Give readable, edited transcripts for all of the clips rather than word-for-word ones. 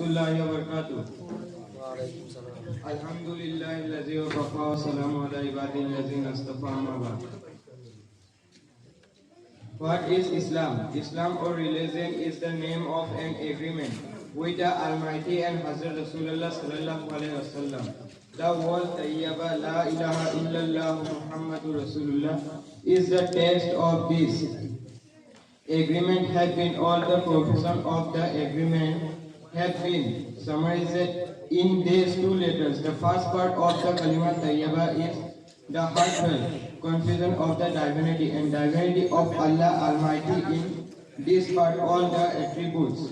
warahmatullahi wabarakatuh. Alhamdulillahi wa kafa wa salamu ala ibadihi allazina istafa amma ba'd. What is Islam? Islam or religion is the name of an agreement with the Almighty and Hazrat Rasulullah sallallahu alaihi wasallam. The word Tayyaba La ilaha illallah Muhammadur Rasulullah is the text of this agreement. Have been all the provisions of the agreement have been summarized in these two letters. The first part of the Kalima Tayyaba is the heartfelt confession of the divinity and divinity of Allah Almighty. In this part, all the attributes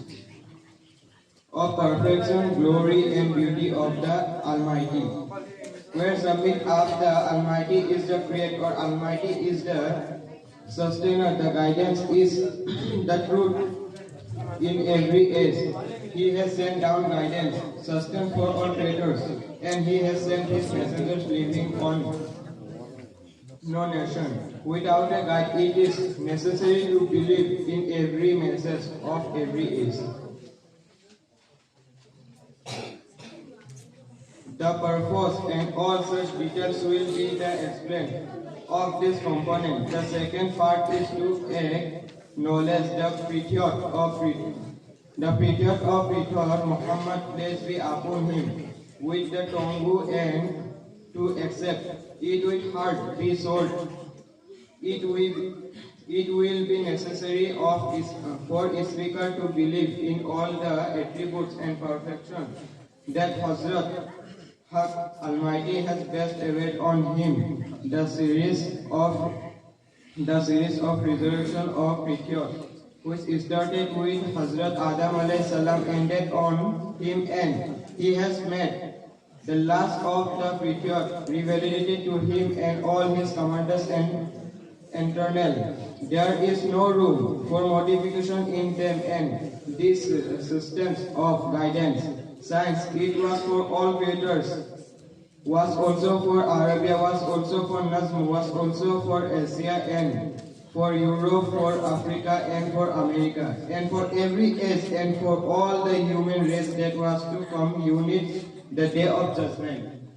of perfection, glory and beauty of the Almighty where submit of the Almighty is the creator, Almighty is the sustainer, the guidance is the truth in every age. He has sent down guidance, sustenance for all creators, and He has sent His messengers living on no nation. Without a guide, it is necessary to believe in every message of every age. The purpose and all such details will be explained of this component. The second part is to acknowledge the patriot of Pretor Muhammad, peace be upon him, with the tongue and to accept it with heart be sold. It will be necessary for a speaker to believe in all the attributes and perfection that Hazrat Haq Almighty has best await on him. The series of resurrection of Pretor, which started with Hazrat Adam alayhi salam, ended on him, and he has met the last of the Pretor, revelated to him and all his commanders and eternal. There is no room for modification in them, and this systems of guidance, science, it was for all creators, was also for Arabia, was also for Nazm, was also for Asia and for Europe, for Africa and for America, and for every age and for all the human race that was to come unite the day of judgment.